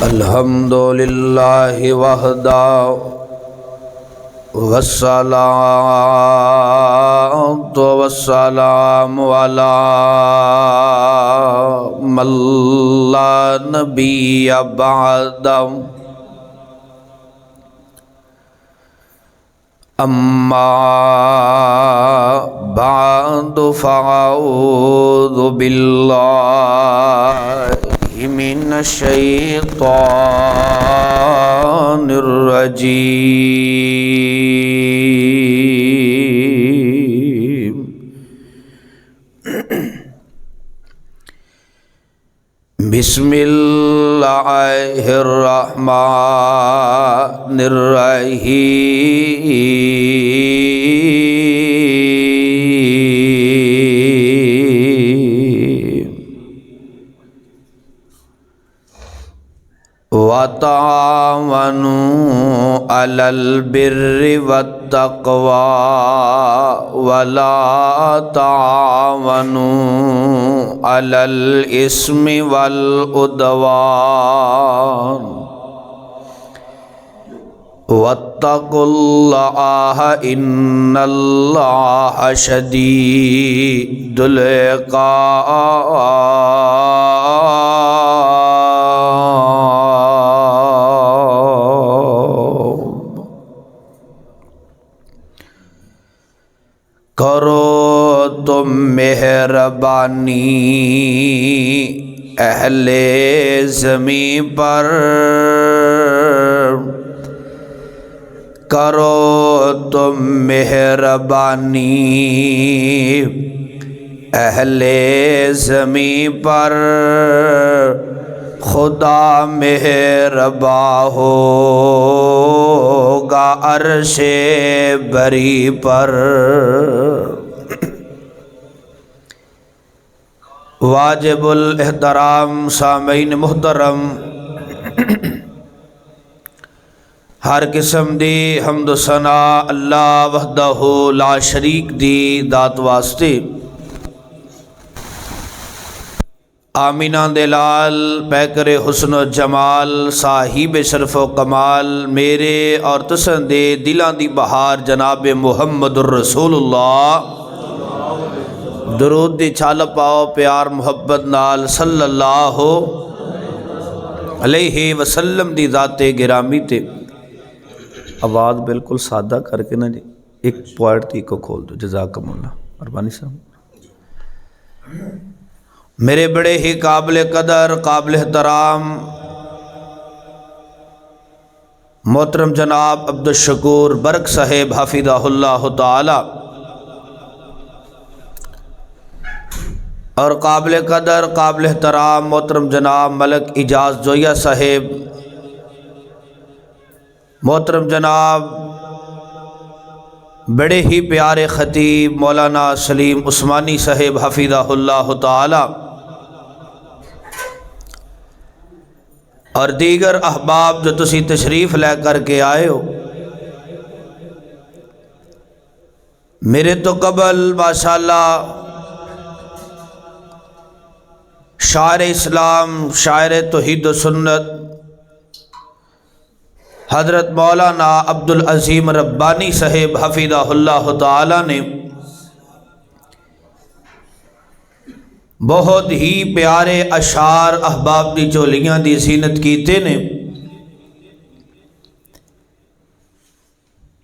الحمد للہ وحدہ والصلاة والسلام علی من لا نبی بعدہ اما بعد فاعوذ باللہ من الشیطان الرجیم بسم اللہ الرحمن الرحیم وَتَعَاوَنُوا عَلَى الْبِرِّ وَالتَّقْوَى وَلَا تَعَاوَنُوا عَلَى الْإِثْمِ وَالْعُدْوَانِ وَاتَّقُوا اللَّهَ إِنَّ اللَّهَ شَدِيدُ العقاب کرو تم مہربانی اہل زمین پر، کرو تم مہربانی اہل زمین پر، خدا مہرباں ہوگا عرش بری پر۔ واجب الاحترام سامعین محترم، ہر قسم دی حمد و ثنا اللہ وحدہ لا شریک دی ذات واسطے۔ آمینہ دلال پیکر حسن و جمال صاحب شرف و کمال میرے اور تساں دے دلاں دی بہار جناب محمد الرسول اللہ، درود دی چھال پاؤ پیار محبت نال صلی اللہ علیہ وسلم دی ذات گرامی تے۔ آواز بالکل سادہ کر کے نا جی، ایک پوائنٹ تی کو کھول دو، جزاکم اللہ مہربانی صاحب۔ میرے بڑے ہی قابل قدر قابل احترام محترم جناب عبدالشکور برق صاحب حفظہ اللہ تعالی، اور قابل قدر قابل احترام محترم جناب ملک اجاز جویہ صاحب، محترم جناب بڑے ہی پیارے خطیب مولانا سلیم عثمانی صاحب حفظہ اللہ تعالی، اور دیگر احباب جو تسی تشریف لے کر کے آئے ہو۔ میرے تو قبل ماشاءاللہ شاعر اسلام، شاعر توحید و سنت حضرت مولانا عبدالعظیم ربانی صاحب حفظہ اللہ تعالی نے بہت ہی پیارے اشعار احباب دی چولیاں دی زینت کیتے نے۔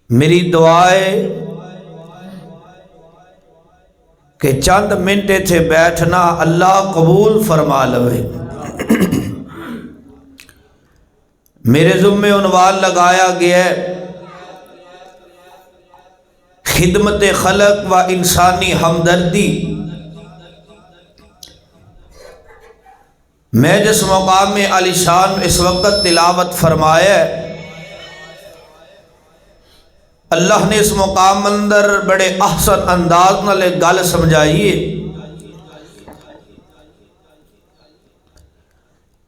میری دعائے کہ چند منٹ تھے بیٹھنا اللہ قبول فرما لوے۔ میرے ذمہ عنوان لگایا گیا ہے خدمت خلق و انسانی ہمدردی۔ میں جس مقام میں علی شان اس وقت تلاوت فرمایا ہے، اللہ نے اس مقام اندر بڑے احسن انداز نال ایک گل سمجھائیے۔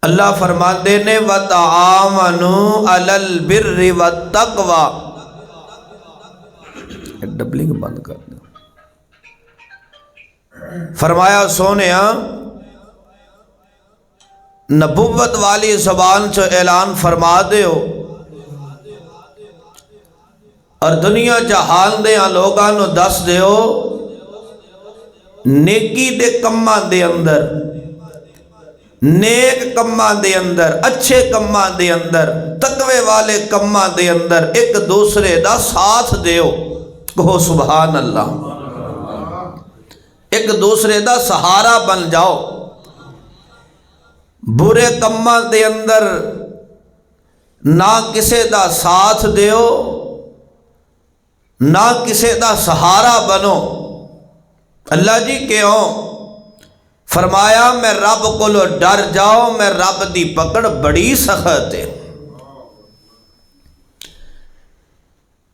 اللہ فرماتے نے وَتَعَاوَنُوا عَلَى الْبِرِّ وَالتَّقْوَى، ایک ڈبلنگ بند کر دیں۔ فرمایا سونیا نبوت والی زبان چو اعلان فرما دیو اور دنیا جہان دیاں لوگاں نو دس دیو نیکی دے کماں دے اندر، نیک کماں دے اندر، اچھے کماں دے اندر، تقوی والے کماں دے اندر ایک دوسرے دا ساتھ دیو. کہو سبحان اللہ. ایک دوسرے دا سہارا بن جاؤ. برے کماں دے اندر نہ کسے دا ساتھ دیو، نہ کسے دا سہارا بنو. اللہ جی کیوں؟ فرمایا میں رب کو لو ڈر جاؤ، میں رب دی پکڑ بڑی سخت ہے.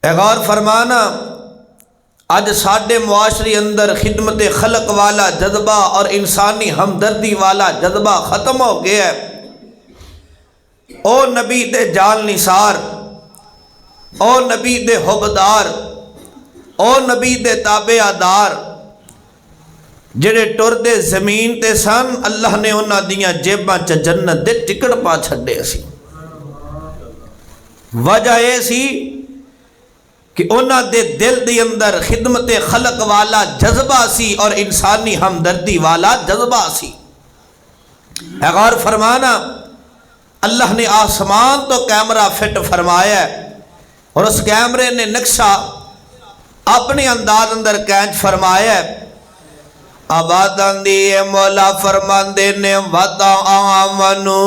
اے غور فرمانا، آج ساڈے معاشرے اندر خدمت خلق والا جذبہ اور انسانی ہمدردی والا جذبہ ختم ہو گیا ہے. او نبی دے جان نثار، او نبی دے حبدار، او نبی دے تابعدار جڑے ٹر دے زمین تے سن، اللہ نے انہاں دیاں جیباں چ جنت دے ٹکٹ پا چھڈے سی. وجہ یہ سی کہ انہاں دے دل دی اندر خدمت خلق والا جذبہ سی اور انسانی ہمدردی والا جذبہ سی. اے غور فرمانا، اللہ نے آسمان تو کیمرہ فٹ فرمایا ہے اور اس کیمرے نے نقشہ اپنے انداز اندر کینچ فرمایا ہے. آبادان دیئے مولا فرماندے نے وَتَعَاوَنُوا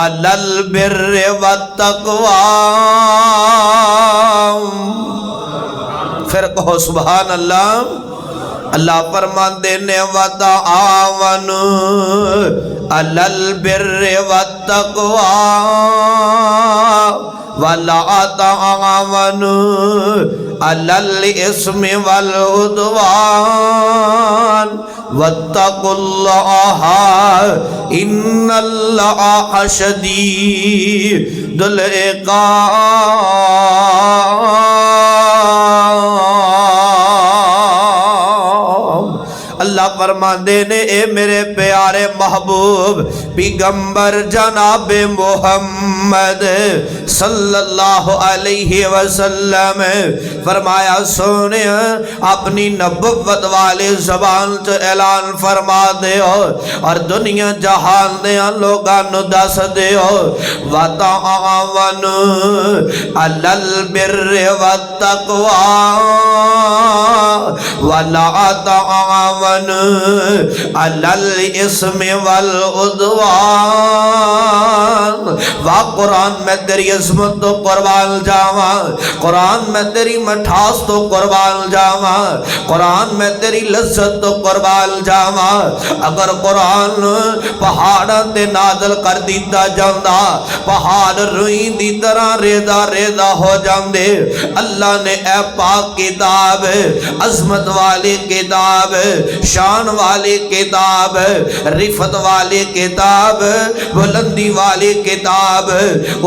عَلَى الْبِرِّ وَالتَّقْوَى. پھر کہو سبحان اللہ. اللہ فرماندے نے وَتَعَاوَنُوا عَلَى الْبِرِّ وَالتَّقْوَى وَلَا تَعَاوَنُوا عَلَى الْإِثْمِ وَالْعُدْوَانِ وَاتَّقُوا اللَّهَ إِنَّ اللَّهَ شَدِيدُ العقاب. اللہ فرماندے نے اے میرے پیارے محبوب پیغمبر جناب محمد صلی اللہ علیہ وسلم، فرمایا سونے اپنی نبوت والے زبان سے اعلان فرما دیو اور دنیا جہان دیاں لوگاں نو دس دیو وَتَعَاوَنُوا عَلَى الْبِرِّ وَالتَّقْوَى وَلَا تَعَاوَنُوا عَلَى الْإِثْمِ وَالْعُدْوَانِ. قرآن میں تیری عظمت تو قربان جاواں، قرآن میں تیری مٹھاس تو قربان جاواں، قرآن میں تیری لذت تو قربان جاواں. اگر قرآن پہاڑاں تے نازل کر دیتا جاندا، پہاڑ روئی دی طرح ریدا ریدا ہو جاندے. اللہ نے اے پاک کتاب، عظمت والی کتاب، شان والی کتاب، رفت والی کتاب، بلندی والی کتاب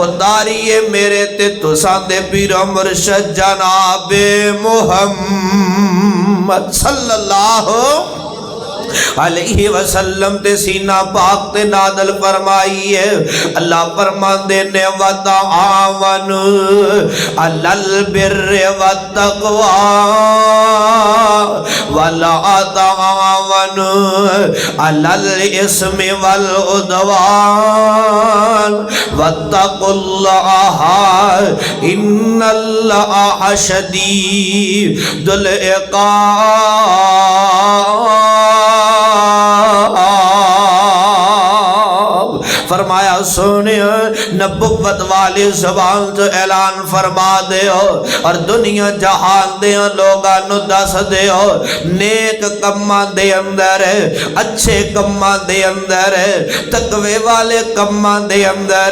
اتاری میرے تے تساں دے پیر مرشد جناب محمد صلی اللہ علیہ وسلم تے سینہ پاک تے نازل فرمائی ہے. اللہ فرماندے نے وَتَعَاوَنُوا عَلَى الْبِرِّ وَالتَّقْوَى وَلَا تَعَاوَنُوا عَلَى الْإِثْمِ وَالْعُدْوَانِ وَاتَّقُوا اللَّهَ إِنَّ اللَّهَ شَدِيدُ العقاب. فرمایا سونے نبوت والی زبان سے اعلان فرما دیو اور دنیا جہان دیاں لوگاں نو دس دیو نیک کماں دے اندر، اچھے کماں دے اندر، تقوی والے کماں دے اندر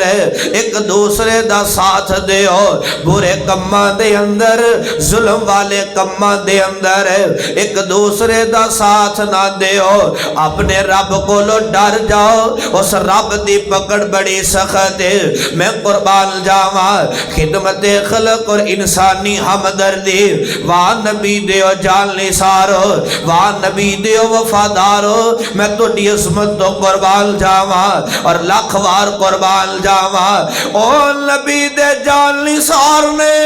ایک دوسرے دا ساتھ دیو. برے کماں دے اندر، ظلم والے کماں دے اندر ایک دوسرے دا ساتھ نہ دیو. اپنے رب کو لو ڈر جاؤ، اس رب دی پکڑ بڑی سخت ہے، میں قربان جاواں خدمت خلق اور انسانی ہمدردی، واہ نبی دیو جان نثارو، واہ نبی دیو وفادارو، میں تو دی عظمت تو قربان جاواں اور لاکھ وار قربان جاواں۔ او نبی دے جان نثار نے،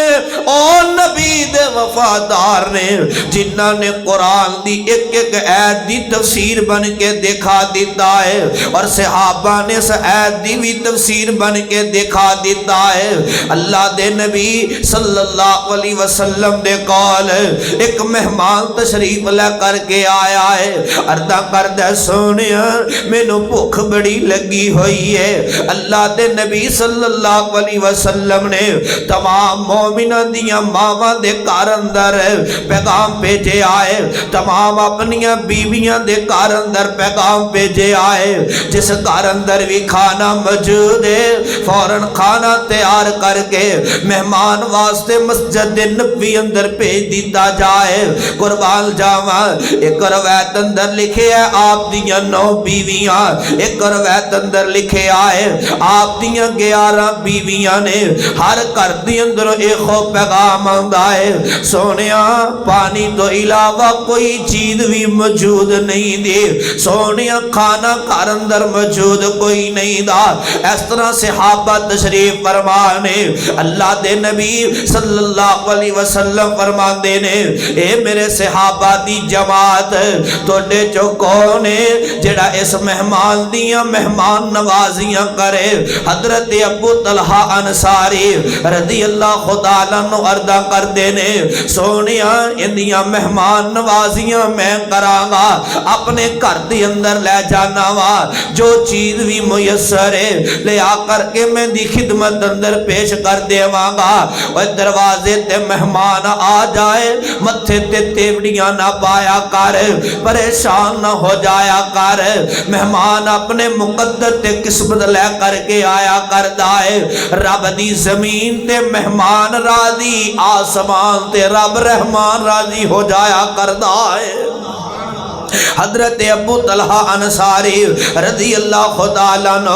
او نبی دے وفادار نے، جنہاں نے قرآن دی ایک ایک آیت دی تفسیر بن کے دکھا دیتا ہے، اور صحابہ نے اس آیت دی بھی تفسیر بن کے دکھا دیتا ہے۔ اللہ دے نبی صلی اللہ علیہ وسلم دے قول، ایک مہمان تشریف لے کر کے آیا ہے، عرضہ کردہ سونیا مینوں بھوک بڑی لگی ہوئی ہے۔ اللہ دے نبی صلی اللہ علیہ وسلم نے تمام مومنہ دیاں ماواں دے گھر اندر پیغام بھیجے آئے، تمام اپنیاں بیویاں دے گھر اندر پیغام بھیجے آئے، جس گھر اندر بھی کھانا موجود ہے فوراً کھانا تیار کر کے مہمان واسطے مسجد نبوی اندر بھیج دیتا جائے۔ قربان جاواں ایک روایت اندر لکھے ہے آپ دیاں 9 بیویاں، ایک روایت اندر لکھے آئے آپ دیاں 11 بیویاں نے، ہر گھر دی اندر ایک پیغام آندا ہے، سونیا پانی تو علاوہ کوئی چیز بھی موجود نہیں دی، سونیا کھانا گھر اندر موجود کوئی نہیں دا۔ اس طرح صحابہ تشریف فرمانے، اللہ دے نبی صلی اللہ علیہ وسلم فرماندے نے، اے میرے صحابہ دی جماعت توڑے چو کون ہے جڑا اس مہمان دیاں مہمان نوازیاں کرے؟ حضرت ابو طلحہ انصاری رضی اللہ خدا عنہ عرضہ کر دینے، سونیا اندیاں مہمان نوازیاں میں کرانگا، اپنے گھر دی اندر لے جانا وا، جو چیز بھی میسر ہے لے آ کر کے میں دی خدمت اندر پیش کر دیوانگا۔ اور دروازے تے مہمان آ جائے متھے تے تیوڑیاں نہ پایا کر، پریشان نہ ہو جایا کر، مہمان اپنے مقدر تے قسمت لے کر کے آیا کر دائے، رب دی زمین تے مہمان راضی، آسمان تے رب رحمان راضی ہو جایا کردہ ہے۔ حضرت ابو طلحہ انصاری رضی اللہ خدا عنہ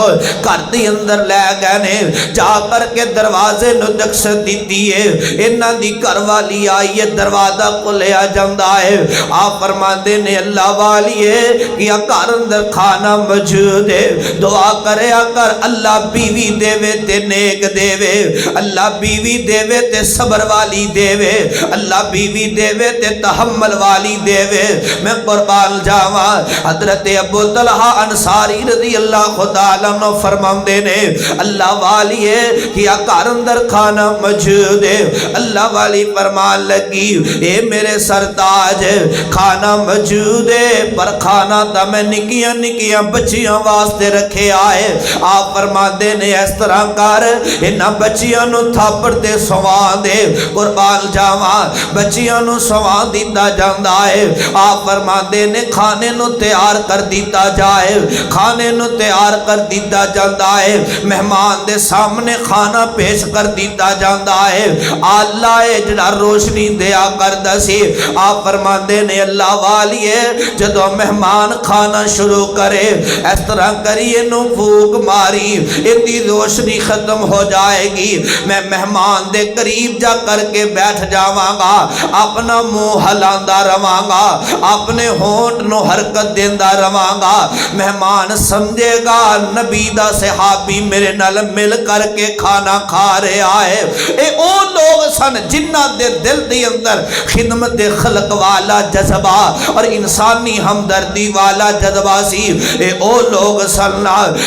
گھر دی اندر لے گئے نے، جا کر کے دروازے نو دکست دیتی ہے، انہاں دی گھر والی آئی ہے، دروازہ کھلیا جاندا ہے، آپ فرماندے نے اللہ والی ہے کیا گھر اندر کھانا موجود ہے، دعا کرے کر اللہ بیوی دے وے تے نیک دے وے، اللہ بیوی دے وے تے صبر والی دے وے، اللہ بیوی دے وے تے تحمل والی دے وے۔ میں قربان جاواں حضرت ابو طلحہ انصاری رضی اللہ خدا عنہ فرماندے نے، اللہ والی ہے کیا گھر اندر کھانا موجود ہے؟ اللہ والی فرمان لگی، اے میرے سرتاج کھانا موجود ہے، پر کھانا تا میں نکیاں نکیاں بچیاں واسطے رکھے آئے۔ آپ فرماندے نے اس طرح کر انہاں بچیاں نو تھاپڑ تے سوان دے، قربان جاواں بچیاں نو سوان دیتا جاندا ہے۔ آپ فرماندے نے کھانے نو تیار کر دیتا جائے، کھانے نو تیار کر دیتا جاندا ہے، مہمان دے سامنے کھانا پیش کر دیتا جاندا ہے، اللہ جڑا روشنی دیا کردا سی۔ آپ فرماندے نے اللہ والی ہے جدو مہمان کھانا شروع کرے اس طرح کریے نو پھوک ماری ان دی روشنی ختم ہو جائے گی، میں مہمان دے قریب جا کر کے بیٹھ جاواں گا، اپنا منہ ہلاندا رواں گا، اپنے ہونٹ نو حرکت دیندہ روانگا، مہمان سمجھے گا نبی دا صحابی میرے نال مل کر کے کھانا کھا رہے آئے۔ اے او لوگ سن جنہ دے دل دی اندر خدمت خلق والا جذبہ اور انسانی ہمدردی والا جذبہ سی، اے او لوگ سن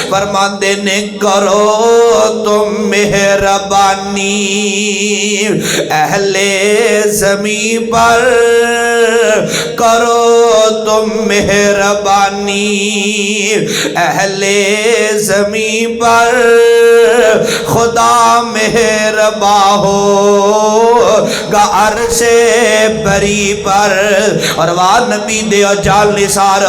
فرماندے نے کرو تم مہربانی اہل زمین پر، کرو تم مہربانی اہل زمین پر، خدا مہرباں ہوگا عرش بری پر۔ اور واہ نبی دے جان نثار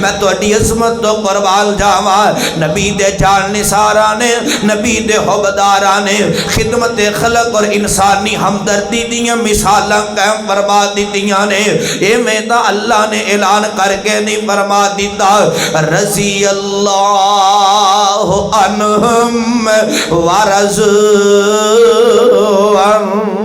میں تہاڈی عظمت تو قربان جاواں۔ نبی دے جان نثاراں نے، نبی دے حبداراں نے خدمت خلق اور انسانی ہمدردی دیاں مثالاں قائم فرما دتیاں نے۔ ایویں تا اللہ نے اعلان کر کے نہیں فرما دیتا رضی اللہ عنہم ورضوا عنہ۔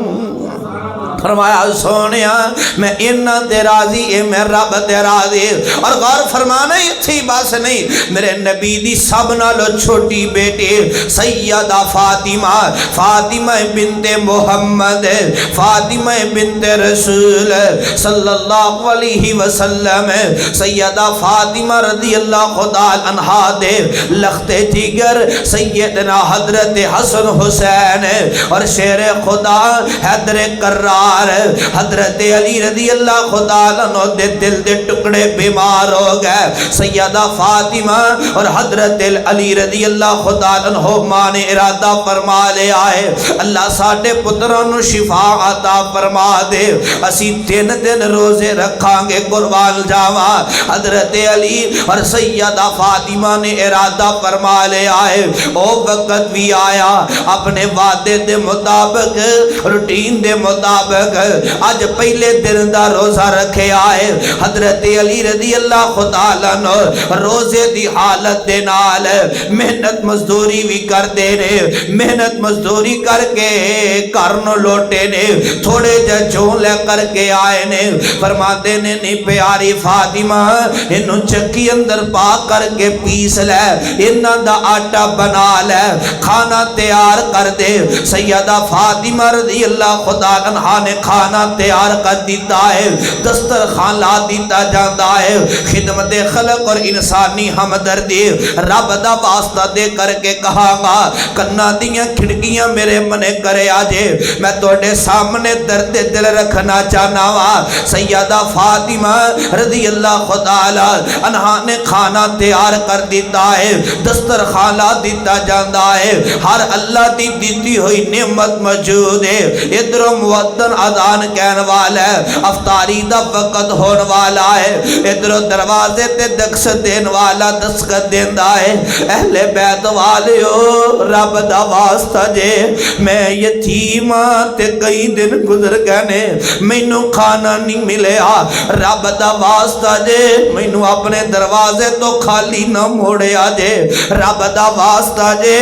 فرمایا سونیا میں انہاں تے راضی اے میں رب تے راضی۔ اور غور فرمانا اتھی بس نہیں، میرے نبی دی سب نالو چھوٹی بیٹی سیدہ فاطمہ، فاطمہ بنت محمد، فاطمہ بنت رسول صلی اللہ علیہ وسلم، سیدہ فاطمہ رضی اللہ عنہا دے لخت جگر سیدنا حضرت حسن حسین اور شیر خدا حیدر کرار حضرت علی رضی اللہ خدا عنہ دے دل دے ٹکڑے بیمار ہو گئے۔ سیدہ فاطمہ اور حضرت علی رضی اللہ خدا عنہ ماں نے ارادہ فرما لے آئے اللہ ساڈے پتروں نو شفا عطا فرما دے، اسی 3 دن روزے رکھاں گے قربان جاواں۔ حضرت علی اور سیدہ فاطمہ نے ارادہ فرما لے آئے۔ او وقت بھی آیا اپنے وعدے دے مطابق روٹین دے مطابق آج پہلے دن دا روزہ رکھے آئے۔ حضرت علی رضی اللہ خدا عنہ روزے دی حالت دے نال محنت مزدوری بھی کر دے نے، محنت مزدوری کر کے کرن لوٹے نے، تھوڑے جا چون لے کر کے آئے نے۔ فرما دے نے نہیں پیاری فاطمہ انہوں چکی اندر پا کر کے پیس لے، انہاں دا آٹا بنا لے، کھانا تیار کر دے۔ سیدہ فاطمہ رضی اللہ خدا عنہا نے کھانا تیار کر دیتا ہے، دسترخوان لا دیتا جاندا ہے۔ خدمت خلق اور انسانی ہمدردی رب دا واسطہ دے کر کے کہاں گا کنا دیاں کھڑکیاں میرے منے کرے آجے، میں توڑے سامنے درد دل رکھنا چاہنا وا۔ سیدہ فاطمہ رضی اللہ خدا عنہا نے کھانا تیار کر دیتا ہے، دسترخوان لا دیتا جاندا ہے، ہر اللہ دی دیتی ہوئی نعمت موجود ہے۔ ادھر مودن اذان کہن والا ہے، افطاری دا وقت ہون والا ہے، ادھر دروازے تے دکس دین والا دستخط دیندا ہے۔ اہل بیت والیو رب دا واسطہ جے میں یتیماں تے کئی دن گزر گئے نے مینوں کھانا نہیں ملیا، رب دا واسطہ جے مینوں اپنے دروازے تو خالی نہ موڑیا جے، رب دا واسطہ جے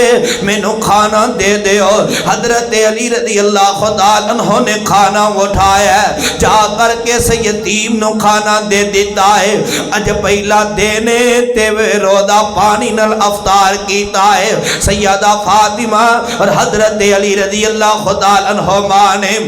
مینوں کھانا دے دیو۔ حضرت علی رضی اللہ خدا عنہ نے کھانا اٹھایا ہے، جا کر کے سے یتیم نو کھانا دے دیتا ہے۔ اج پہلا دینے تے رودا پانی نل افطار کیتا ہے۔ سیدہ فاطمہ اور حضرت علی رضی اللہ خدا عنہما نے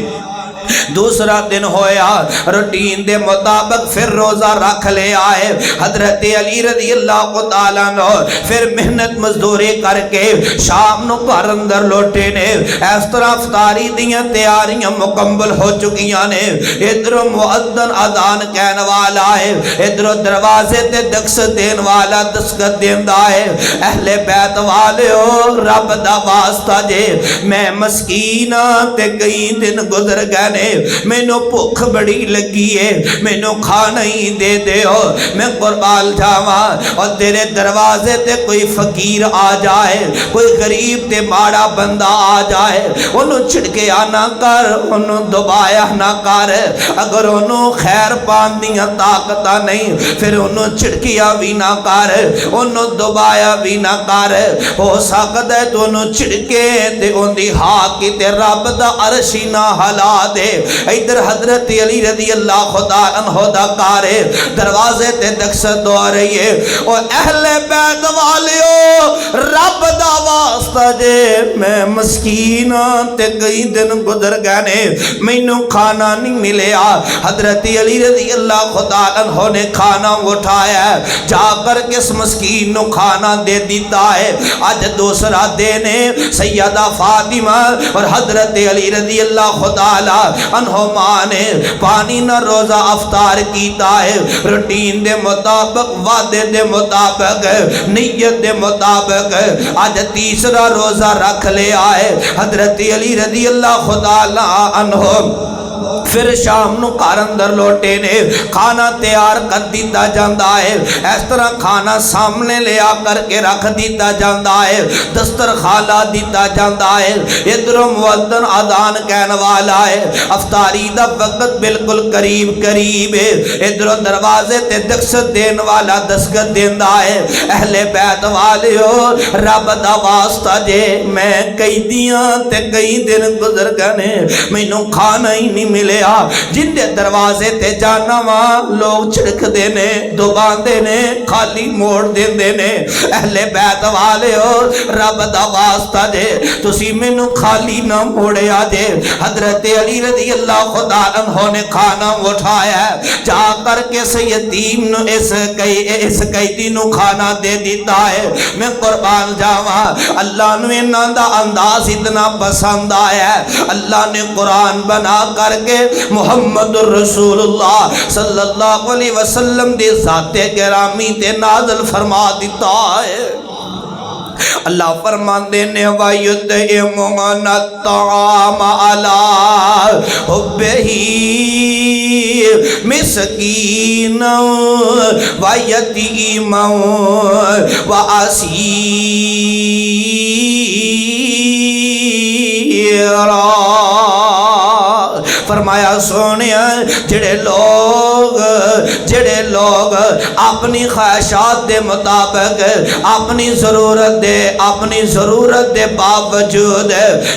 دوسرا دن ہویا روٹین دے مطابق پھر روزہ رکھ لے آئے۔ حضرت علی رضی اللہ تعالیٰ عنہ پھر محنت مزدوری کر کے شام نو گھر اندر لوٹے نے۔ اس طرح افطاری دیاں تیاریاں مکمل ہو چکیاں نے۔ ادھر مؤذن اذان کہن والا ہے، ادھر دروازے تے دکس دین والا دستخط دیندا ہے۔ اہل بیت والیو رب دا واسطہ جے میں مسکیناں تے کئی دن گزر گئے نے، مینوں بھوک بڑی لگی ہے، مینوں کھانا ہی دے دیو، میں قربان جاواں۔ اور تیرے دروازے تے کوئی فقیر آ جائے، کوئی غریب تے ماڑا بندہ آ جائے، انہوں چھڑکیا نہ کر، انہوں دبایا نہ کر۔ اگر انہوں خیر پان دیاں طاقتہ نہیں پھر انہوں چھڑکیا بھی نہ کر، انہوں دبایا بھی نہ کر۔ ہو سکتا ہے تو انہوں چھڑکے تے ان دی ہاکی تے رب دا عرشی نہ ہلا دے۔ ادھر حضرت علی رضی اللہ خدا عنہ دا کارے دروازے تے دکست ہو رہی ہے۔ اور اہل بیت والیو رب دا واسطہ جے میں مسکیناں تے کئی دن گزر گئے نے، مینوں کھانا نہیں ملیا۔ حضرت علی رضی اللہ خدا عنہ نے کھانا اٹھایا، جا کر کے اس مسکین نو کھانا دے دیتا ہے۔ آج دوسرا دن ہے، سیدہ فاطمہ اور حضرت علی رضی اللہ خدا عنہما نے پانی نہ روزہ افطار کیتا ہے، روٹین دے مطابق، وعدے دے مطابق، نیت دے مطابق آج تیسرا روزہ رکھ لیا ہے۔ حضرت علی رضی اللہ تعالی عنہ پھر شام نو گھر اندر لوٹے نے، کھانا تیار کر دیتا جاندا ہے، اس طرح کھانا سامنے لیا کر کے رکھ دیتا جاندا ہے، دسترخوان لا دیتا جاندا ہے، ادھروں مؤذن اذان کہن والا ہے، افطاری دا وقت بالکل قریب قریب ہے، ادھروں دروازے تے دستک دین والا دستک دیندا ہے۔ اہل بیت والیو رب دا واسطہ جے میں کئی دیاں تے کئی دن گزر گئے، مینوں کھانا ہی نہیں ملیا، جن دے دروازے تے جانا وہاں لوگ چھڑک دینے، دبان دینے، خالی موڑ دینے۔ اہل بیت والے ہو رب دا واسطہ جے تسی مینوں خالی نہ موڑیا جے۔ حضرت علی رضی اللہ تعالی عنہ نے کھانا اٹھایا ہے، جا کر کے اس یتیم نو اس قیدی نو کھانا دے دیتا ہے۔ میں قربان جاواں، اللہ نے انہاں دا انداز اتنا پسند آیا ہے، اللہ نے قرآن بنا کر کے محمد رسول اللہ صلی اللہ علیہ وسلم دے ذات گرامی تے نازل فرما دیتا ہے۔ اللہ فرماندے نے وَيُطْعِمُونَ الطَّعَامَ عَلَىٰ حُبِّهِ مِسْكِينًا وَيَتِيمًا وَأَسِيرًا۔ فرمایا سونیا جڑے لوگ اپنی خواہشات دے مطابق اپنی ضرورت دے باوجود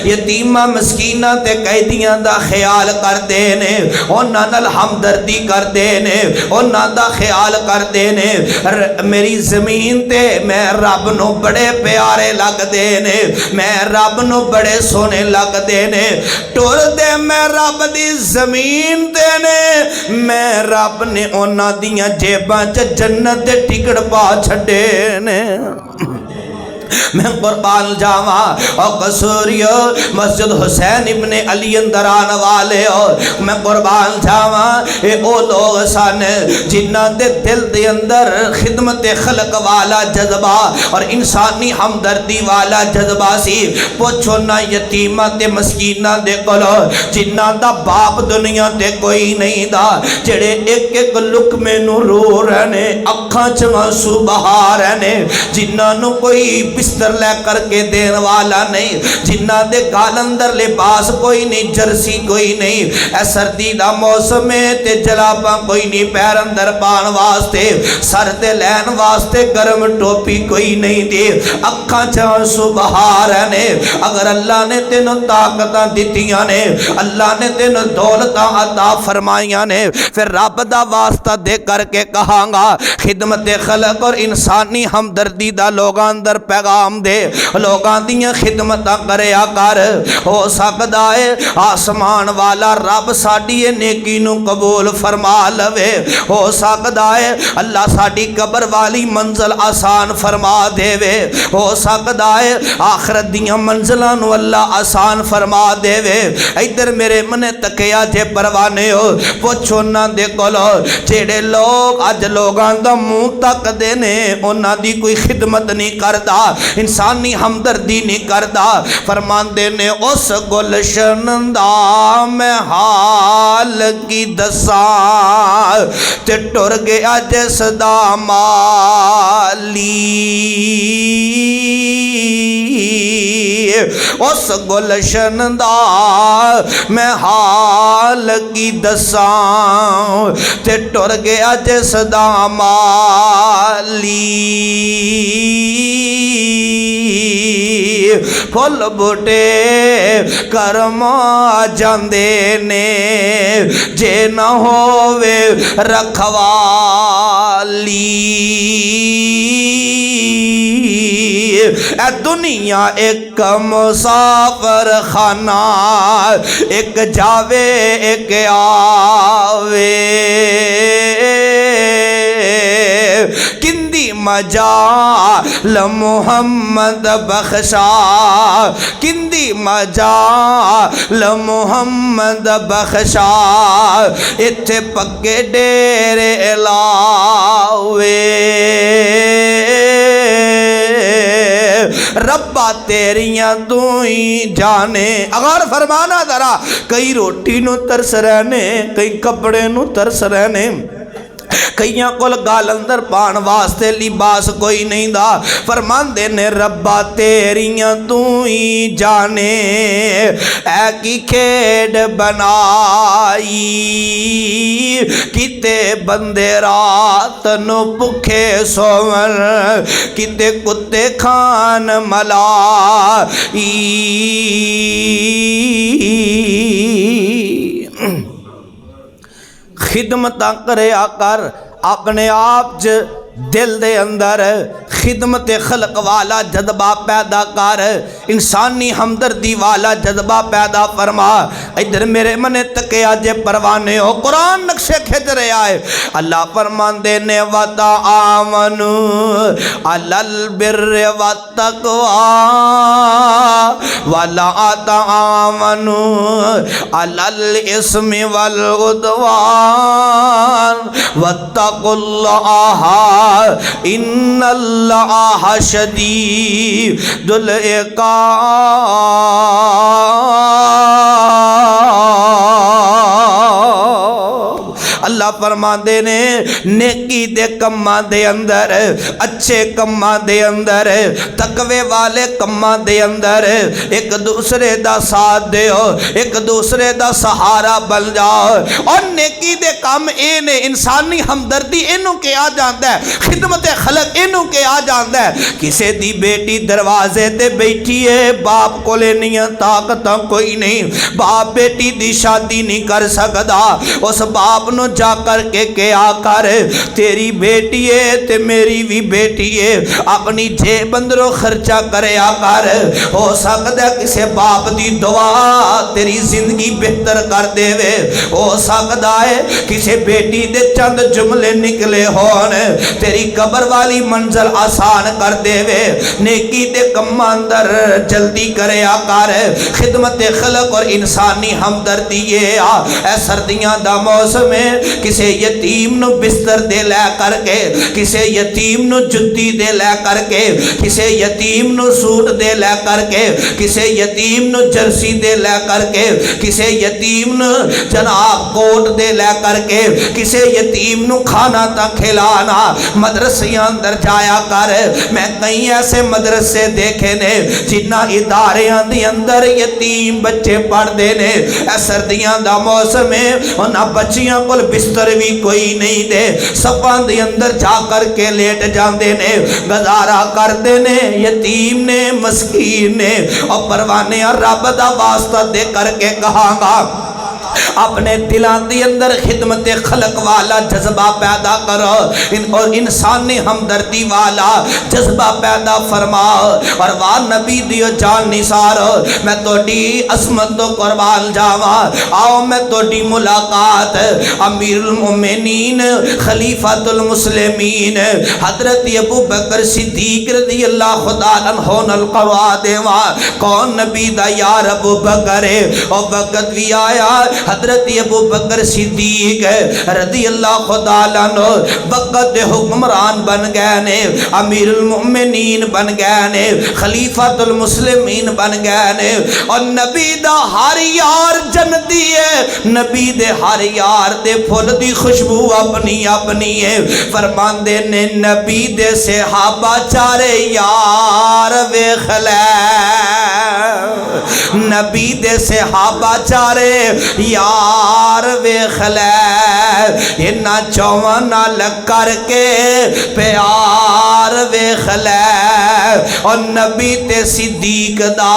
یتیمہ مسکینہ تے قیدیاں دا خیال کردے نے، انہاں نال ہمدردی کردے نے، انہاں دا خیال کردے نے، میری زمین تے میں رب نو بڑے پیارے لگ دے نے، میں رب نو بڑے سونے لگ دے نے، ٹور دے میں رب دی زمین تے نے، میں رب نے انہاں دیاں جیباں چ جنت دے ٹکٹ پا چھڑے نے۔ میں قربان جاواں اور قصوریو مسجد حسین ابن علی اندر آنے والے ہو، میں قربان جاواں اے او لوگ سن جنہ دے دل دے اندر خدمت خلق والا جذبہ اور انسانی ہمدردی والا جذبہ سی۔ پوچھو نہ یتیمہ تے مسکینہ دے کولو جنہ دا باپ دنیا تے کوئی نہیں دا، جڑے ایک ایک لقمے نو رو رہنے، اکھاں چ آنسو بہا رہنے، جنہ نو کوئی بستر لے کر کے دین والا نہیں، جنہ دے گال اندر لباس کوئی نہیں، جرسی کوئی نہیں، اے سردی دا موسم ہے تے جلاباں کوئی نہیں پیر اندر پان واسطے، سر تے لین واسطے گرم ٹوپی کوئی نہیں دی، اکھاں چ آنسو بہا رہنے۔ اگر اللہ نے تینوں طاقتاں دتیاں نے، اللہ نے تینوں دولتاں عطا فرمائیاں نے، پھر رب دا واسطہ دے کر کے کہاں گا خدمت خلق اور انسانی ہمدردی دا لوگاں اندر پیغام دے، لوگاں دیاں خدمتاں کریا کر، ہو سکدا ہے آسمان والا رب ساڈی نیکی نو قبول فرما لوے، ہو سکدا ہے اللہ ساڈی قبر والی منزل آسان فرما دے وے، ہو سکدا ہے آخرت دیاں منزلاں نو اللہ آسان فرما دے وے۔ ادھر میرے من تکیا جے پروانے ہو، پوچھو نہ دے کولو جڑے لوگ اج لوگاں دا منہ تک دے نے، انہاں دی کوئی خدمت نہیں کردا، انسانی ہمدردی نہیں کردا، فرماندے نے اس گلشن دا میں حال کی دساں تے ٹر گیا جس دا مالی، اس گلشن دا میں حال کی دساں تے ٹر گیا جس دا مالی، پھل بوٹے کرم جاندے نے جے نہ ہووے رکھوالی، اے دنیا ایک مسافر خانہ، ایک جاوے ایک آوے، کندی مجال محمد بخشا کندی مجال محمد بخشا اتھے پکے ڈیرے لاوے ربا تیریاں تو ہی جانے اگر فرمانا ذرا کئی روٹی نو ترس رہنے کئی کپڑے نو ترس رہنے کئیاں کول گال اندر پان واسطے لباس کوئی نہیں دا فرمان دینے ربا تیریاں تو ہی جانے اے کی کھیڑ بنائی کتے بندے رات نو بکھے سوون کتے کتے کھان ملائی خدمتاں کرے آکر اپنے آپ دل دے اندر خدمت خلق والا جذبہ پیدا کر انسانی ہمدردی والا جذبہ پیدا فرما ادھر میرے من تکے آجے پروانے ہو قرآن نقشے کھچ رہے آئے اللہ فرمان دینے وَتَعَاوَنُوا عَلَى الْبِرِّ وَالتَّقْوَى وَلَا تَعَاوَنُوا عَلَى الْإِثْمِ وَالْعُدْوَانِ وَاتَّقُوا اللَّهَ ان اللہ شدید العقاب اللہ فرمان دینے نیکی دے کماں دے اندر اچھے کماں دے اندر تقوی والے کماں دے اندر ایک دوسرے دا ساتھ دے ہو ایک دوسرے دا سہارا بن جاؤ اور نیکی دے کام اینے انسانی ہمدردی اینوں کے آ جاندہ ہے خدمت خلق اینوں کے آ جاندہ ہے کسے دی بیٹی دروازے تے بیٹھی ہے باپ کو لینی طاقتاں کوئی نہیں باپ بیٹی دی شادی نہیں کر سکدا اس باپ نو جا کر کے کیا کر تیری بیٹی ہے تے میری بھی بیٹی ہے اپنی جیب اندروں خرچہ کرے آکر ہو سکتا ہے کسے باپ دی دعا تیری زندگی بہتر کر دے وے ہو سکتا ہے کسے بیٹی دے چند جملے نکلے ہون تیری قبر والی منزل آسان کر دے وے نیکی دے کم اندر جلدی کرے آکر خدمت خلق اور انسانی ہمدردی اے سردیاں دا موسم ہے کسے یتیم نو بستر دے لے کر کے کسے یتیم نو جتی دے لے کر کے کسے یتیم نو سوٹ دے لے کر کے کسے یتیم نو جرسی دے لے کر کے کسے یتیم نو جناب کوٹ دے لے کر کے کسے یتیم نو کھانا تا کھلانا مدرسیاں اندر جایا کر میں کئی ایسے مدرسے دیکھے نے جنہ اداریاں دی اندر یتیم بچے پڑھ دینے اے سردیاں دا موسم ہے انہاں بچیاں کل بستر بھی کوئی نہیں دے سپان دی اندر جا کر کے لیٹ جاندے نے گزارا کر دینے یتیم نے مسکین نے اور پروانے رب دا واسطہ دے کر کے کہاں گا اپنے دلان دی اندر خدمت خلق والا جذبہ پیدا کرو اور انسانی ہمدردی والا جذبہ پیدا فرما اور وہاں نبی دیو جان نثار میں تو ڈی عظمت تو قربان جاوا آؤ میں تو ڈی ملاقات امیر المومنین خلیفۃ المسلمین حضرت ابو بکر صدیق رضی اللہ خدا عنہ القوا دیوا کون نبی دا یار ابو بکر اور وقت بھی آیا حضرت ابو بکر صدیق رضی اللہ خدا عنہ وقت حکمران بن گئے نے امیر المؤمنین بن گئے نے خلیفۃ المسلمین بن گئے نے اور نبی دا ہر یار جنتی ہے نبی دے ہر یار دے پھول دی خوشبو اپنی اپنی ہے فرمان دے نے نبی دے صحابہ چارے یار ویکھ لے نبی دے صحابہ چارے یار ویکھ لے انہاں چوواں نال کر کے پیار ویکھ لے اور نبی تے صدیق دا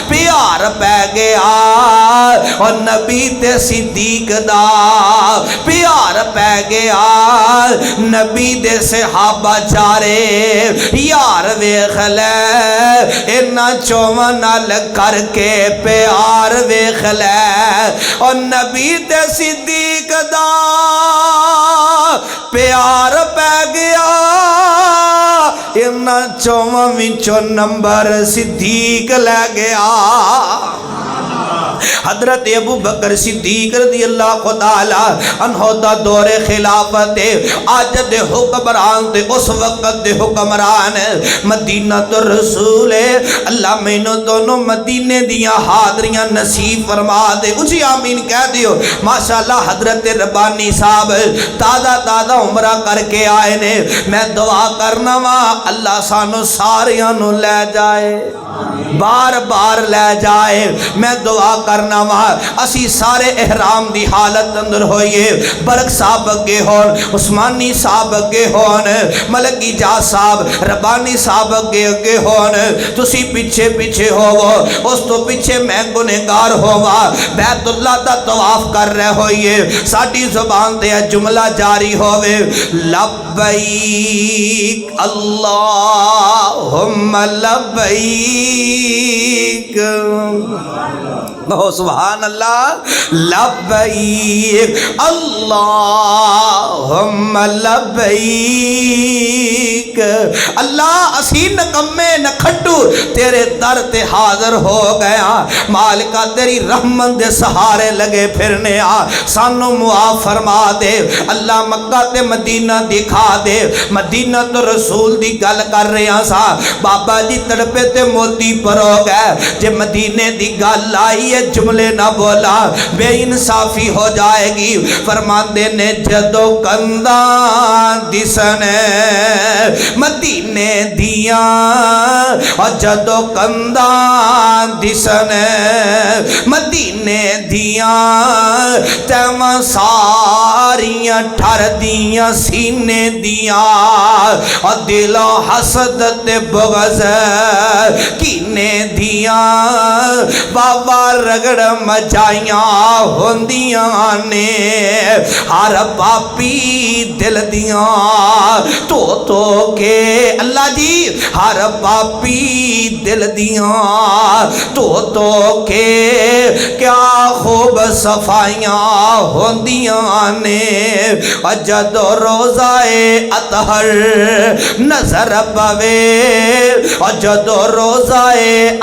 پیار پہ گیا اور نبی تے صدیق دا پیار پہ گیا نبی دے صحابہ چارے یار ویکھ لے انہاں چوواں نال کر کے پیار ویکھ لے اور نبی تے صدیق دا پیار پہ گیا انہاں چوواں وچوں نمبر صدیق لے گیا۔ حضرت ابو بکر صدیق رضی اللہ تعالی عنہ دا دور خلافت آج دے حکمران تے اس وقت دے حکمران مدینہ تو رسول اللہ مینوں دونوں مدینے دیاں حاضریاں نصیب فرما دے۔ اچھی آمین کہہ دیو ماشاءاللہ۔ حضرت ربانی صاحب تازہ عمرہ کر کے آئے نے، میں دعا کرنا وا اللہ سانو ساریاں نو لے جائے، بار بار لے جائے۔ میں دعا کرنا وا اسی سارے احرام دی حالت اندر ہوئیے، برق صاحب اگے ہون، عثمانی صاحب اگے ہون، ملکی جا صاحب، ربانی صاحب اگے ہون، تسی پیچھے پیچھے ہوو، اس تو پیچھے میں گنہگار ہوا، بیت اللہ دا طواف کر رہے ہوئیے، ساڑی زبان دے جملہ جاری ہوئے، لبیک اللہم لبیک، سبحان اللہ، لبیک اللہم لبیک۔ اللہ اسی نکمے نکھٹو تیرے در تے حاضر ہو گیا، مالکہ تیری رحمت دے سہارے لگے پھرنے آ، سانو معاف فرما دے۔ اللہ مکہ تے مدینہ دکھا دے، مدینہ تو رسول دی گل کر رہے ہیں سا، بابا جی تڑپے تے موتی پر ہو گئے، جے مدینے دی گل آئی ہے جملے نہ بولا بے انصافی ہو جائے گی۔ فرماندے نے جدو کنداں دسنے مدینے دیاں، اور جدو کنداں دسنے مدینے دیاں، تیمہ ساریاں ٹھر دیاں سینے دیاں، اور دلوں حسد تے بغض کینے دیاں، بابا رگڑ مچائیاں ہوندیاں نے، ہر پاپی دل دیاں تو کے، اللہ جی ہر پاپی دل دیاں تو کے، کیا خوب صفائیاں ہوندیاں نے، جد روزہ اطہر نظر پوے، جد روزہ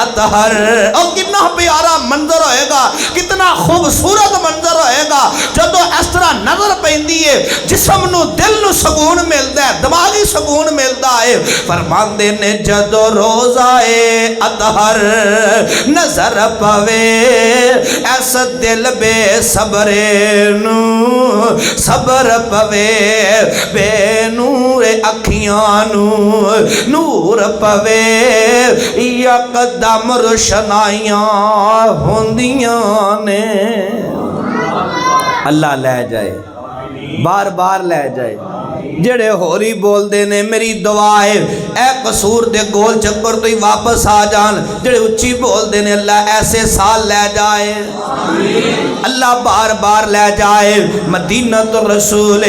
اطہر، اور کتنا پیارا منظر ہوئے گا، کتنا خوبصورت منظر ہوئے گا جدو اس طرح نظر پہندی ہے، جسم نو دل نو سکون ملتا ہے، دماغی سکون ملتا ہے۔ فرماندے نے جدو روزہ اطہر نظر پوے، ایسا دل بے صبرینو صبر پوے، بے نور اکھیانو نور پوے، یکدم روشنائیاں ہوندیاں نے۔ اللہ لے جائے، بار بار لے جائے۔ جڑے ہوری بول دینے میری دعا ہے اے قصور دے گول چکر تو ہی واپس آ جان، جڑے اچھی بول دینے اللہ ایسے سال لے جائے، اللہ بار بار لے جائے۔ مدینہ تو رسول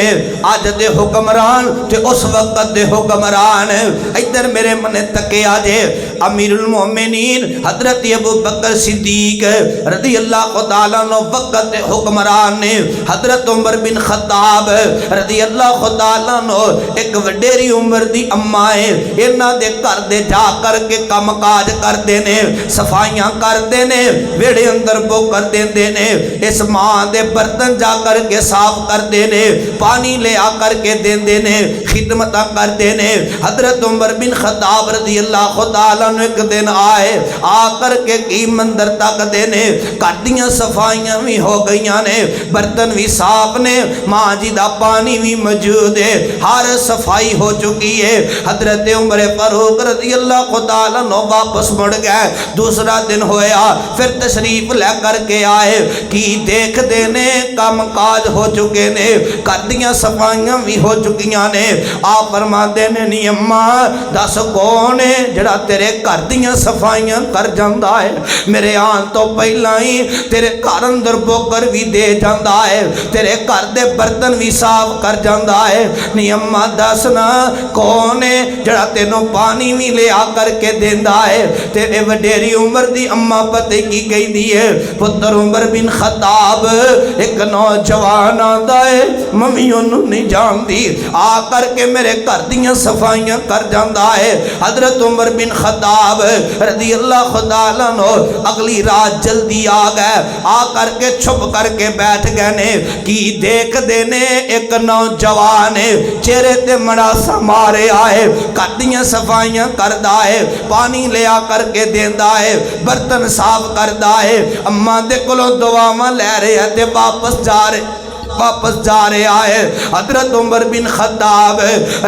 آج دے حکمران تے اس وقت دے حکمران، ادھر میرے من تکے آجے امیر المومنین حضرت ابو بکر صدیق رضی اللہ تعالیٰ عنہ وقت دے حکمران نے، حضرت عمر بن خطاب رضی اللہ تعالیٰ عنہ ایک وڈیری عمر دی امائے، انہاں دے کر دے جا کر کے کام کاج کر دینے، صفائیاں کر دینے، ویڑے اندر بو کر دینے، اس ماں دے برتن جا کر کے صاف کر دینے، پانی لے آ کر کے دینے، خدمتہ کر دینے۔ حضرت عمر بن خطاب رضی اللہ تعالیٰ عنہ ایک دن آئے، آ کر کے کی مندر تک دینے، کر دیاں صفائیاں بھی ہو گئیاں نے، برتن بھی صاف نے، ماں جی دا پانی بھی موجود ہے، ہر صفائی ہو چکی ہے۔ حضرت عمر فاروق رضی اللہ تعالیٰ عنہ واپس مڑ گئے، دوسرا دن ہویا، پھر تشریف لے کر کے آئے، کی دیکھ دینے کام کاج ہو چکے نے، کر دیاں صفائیاں بھی ہو چکیاں نے۔ آپ فرما دینے نی اماں دس کون ہے جڑا تیرے کر دیاں صفائیاں کر جاندہ ہے، میرے آن تو پہلا ہی تیرے کار اندر بوکر بھی دے جاندہ ہے، تیرے کر دے برتن بھی صاف کر جاندہ ہے۔ نی اماں دسنا کون ہے جڑا تینوں پانی بھی لے آ کر کے دیندہ ہے۔ تیرے وڈیری عمر دی اماں پتے کی گئی دی ہے، پتر عمر بن خطاب ایک نوجوان آندہ ہے، ممی انہوں نہیں جان دی، آ کر کے میرے کر دیاں صفائیاں کر جاندہ فرماندا ہے حضرت عمر بن خطاب رضی اللہ عنہ اگلی رات جلدی آ گئے، آ کر کے چھپ کر کے بیٹھ گئے نے، کی دیکھ دینے ایک نوجوان چہرے تے مڑا سا مارے آئے، کٹیاں صفائیاں کردا ہے، پانی لیا کر کے دیندا ہے، برتن صاف کردا ہے، اماں دے کولوں دعاواں لے رہے تے واپس جا رہے آئے۔ حضرت عمر بن خطاب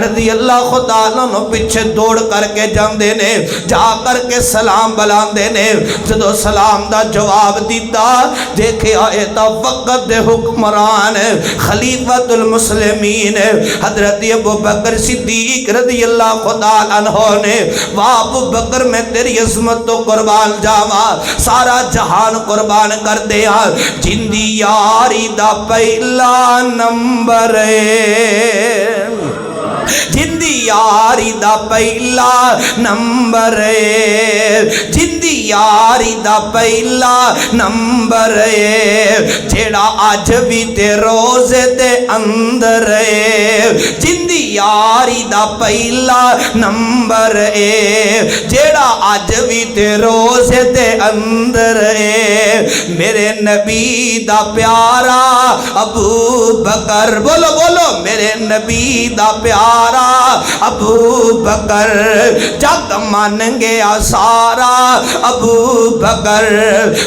رضی اللہ تعالیٰ عنہ پیچھے دوڑ کر کے جاندے نے، جا کر کے سلام بلاندے نے، جدو سلام دا جواب دیتا دیکھے آئے تا وقت دے حکمران خلیفۃ المسلمین حضرت ابو بکر صدیق رضی اللہ تعالیٰ عنہ نے، واہ ابو بکر میں تیری عظمت تو قربان جاواں، سارا جہان قربان کر دیا، جندی یاری دا پہلا نمبر جندی یاری دا پہلا نمبر، جندی یاری دا پہلا نمبر، جیڑا آج بھی تے روزے دے اندر، جندی یاری دا پہلا نمبر، جیڑا آج بھی تے روزے دے اندر، میرے نبی دا پیارا ابو بکر، بولو بولو میرے نبی دا پیارا ابو بکر، جگ مان گیا سارا ابو بکر،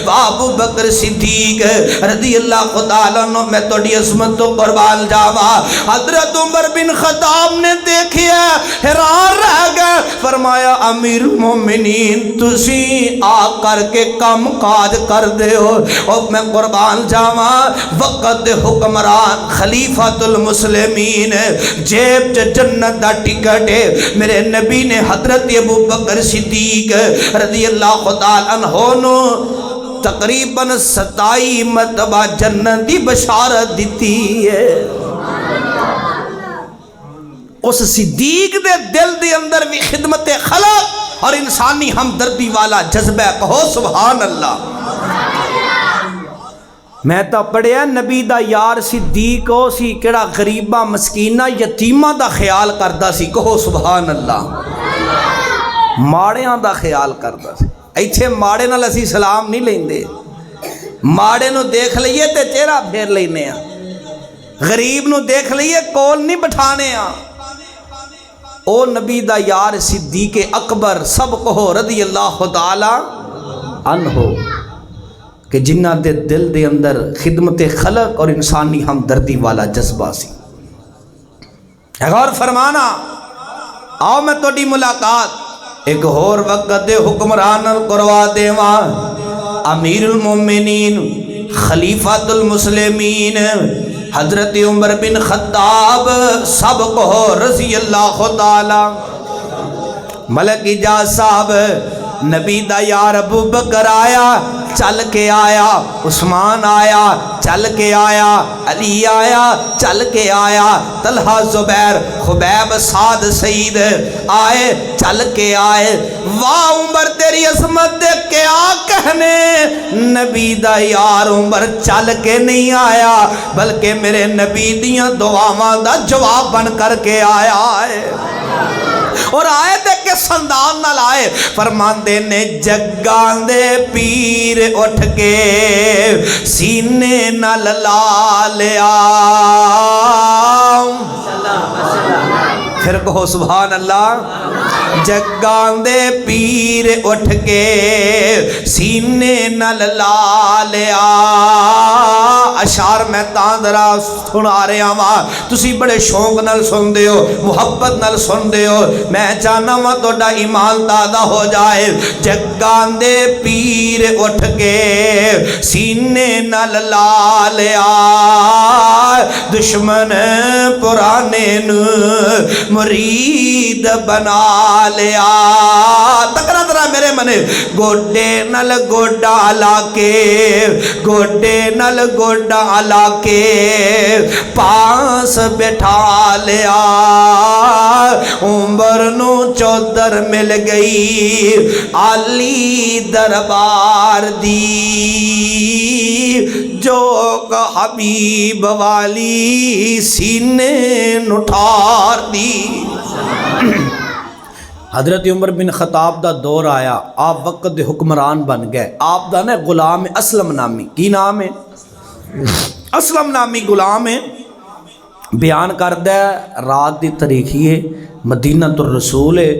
ابو بکر صدیق رضی اللہ تعالیٰ عنہ میں توڑی عظمت تو قربان جاواں۔ حضرت عمر بن خطاب نے دیکھیا حیران رہ گئے، فرمایا امیر مومنین تسی آ کر کے کام کاج کر دے ہو، اور میں قربان جاواں وقت حکمران خلیفۃ المسلمین، جیب جنت دا ٹکٹ ہے، میرے نبی نے حضرت ابو بکر صدیق رضی اللہ تعالیٰ عنہ نو تقریباً 27 مرتبہ جنت دی بشارت دیتی ہے۔ اس صدیق دے دل دے اندر بھی خدمت خلق اور انسانی ہمدردی والا جذبہ، کہو سبحان اللہ۔ میں تو پڑھیا نبی دا یار صدیق ہو سی، کیڑا غریباں مسکیناں یتیماں دا خیال کردا سی، کہو سبحان اللہ۔ ماڑیاں دا خیال کردا سی، ایتھے ماڑے نال اسی سلام نہیں لیندے، ماڑے نو دیکھ لئیے تے چہرہ پھیر لینے ہاں، غریب نو دیکھ لئیے کول نہیں بٹھانے ہاں۔ او نبی دا یار صدیق اکبر سب کہو رضی اللہ تعالی عنہ، کہ جنہ دے دل دے اندر خدمت خلق اور انسانی ہمدردی والا جذبہ سی۔ غور فرمانا، آؤ میں توڑی ملاقات ایک اور وقت دے حکمران کروا دیواں، امیر المومنین خلیفۃ المسلمین حضرت عمر بن خطاب سب کو رضی اللہ تعالی، ملک اجاز صاحب نبی دا یار ابو بکر آیا چل کے آیا، عثمان آیا چل کے آیا، علی آیا چل کے آیا، طلحہ زبیر خبیب سعد سعید آئے چل کے آئے۔ واہ عمر تیری عظمت دیکھ کے آ کہنے، نبی دا یار عمر چل کے نہیں آیا بلکہ میرے نبی دیاں دعاواں دا جواب بن کر کے آیا ہے، اور آئے دیکھ کے سندان نہ لائے، فرماندے نے جگان دے پیر اٹھ کے سینے نہ لا لیا، پھر کہو سبحان اللہ۔ جگان دے پیر اٹھ کے سینے نل لا لیا، اشعار میں تاندرا سنا رہے ہاں، تسی بڑے شوق نال سن دے ہو، محبت نال سن دے ہو، میں چاہنا وا تہاڈا ایمان تازہ ہو جائے۔ جگان دے پیر اٹھ کے سینے نل لا لیا، دشمن پرانے نو مرید بنا لیا، تکرا ترا میرے منے، گوڈے نل گوڈا لا کے، گوڈے نل گوڈا لا کے پاس بٹھا لیا، عمر نو چودر مل گئی علی دربار دی، جو حبیب والی سینے نٹھار دی۔ حضرت عمر بن خطاب دا دور آیا، آپ وقت دے حکمران بن گئے۔ آپ دا نا غلام اسلم نامی، کی نام ہے؟ اسلم نامی غلام ہے۔ بیان کردہ رات دی تاریخی ہے، مدینہ الرسول ہے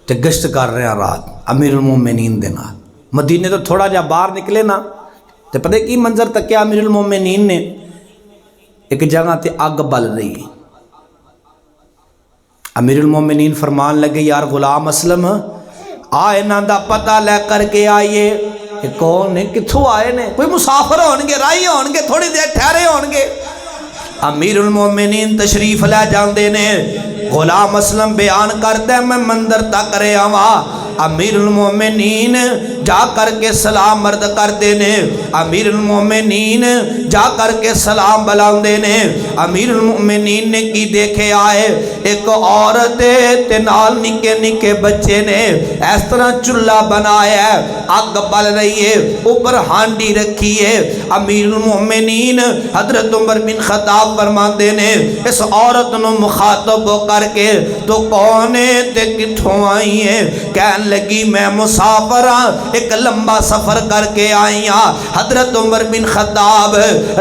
تے گشت کر رہے ہیں رات امیر المومنین دے نال۔ مدینے تو تھوڑا جا باہر نکلے نا تے پتہ کی منظر تکیا امیر المومنین نے؟ ایک جگہ تے اگ بل رہی ہے۔ امیر المومنین فرمان لگے یار غلام اسلم آئے نا دا پتہ لے کر کے آئیے کہ کون ہے، کتھوں آئے نے، کوئی مسافر ہونگے، رائی ہونگے، تھوڑی دیر ٹھہرے ہونگے۔ امیر المومنین تشریف لے جاندے نے۔ غلام اسلم بیان کردے میں مندر تک رہے آواں۔ امیر المومنین جا کر کے سلام عرض کردے نے۔ امیر المومنین جا کر کے سلام بلاندے نے۔ امیر المومنین نے کی دیکھے آئے ایک عورت تے نال نکے نکے بچے نے، اس طرح چولہا بنایا ہے، آگ بل رہی ہے، اوپر ہانڈی رکھی ہے۔ امیر المومنین حضرت عمر بن خطاب فرماندے نے اس عورت نو مخاطب کر کے تو کون ہے تے کتھوں آئی ہے؟ کہنے لگی میں مسافر ہاں، ایک لمبا سفر کر کے آئی ہاں۔ حضرت عمر بن خطاب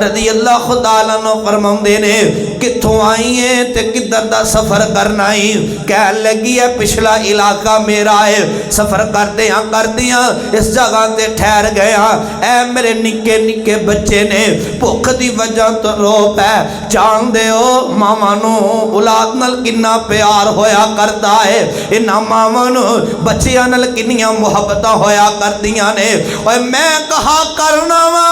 رضی اللہ تعالیٰ عنہ فرماندے نے کتھوں آئی ہیں تے کدھر دا سفر کرنا ہی؟ کہنے لگی ہے پچھلا علاقہ میرا ہے، سفر کردیاں اس جگہ تے ٹھہر گیا۔ اے میرے نکے نکے بچے نے بھوک دی وجہ تو رو پے، جان دے ہو ماما نو اولاد نال کنا پیار ہویا کرتا ہے، انہاں ماما نو بچیاں نال کنیاں محبتاں ہویا کردیاں نے۔ اور میں کہا کرنا وا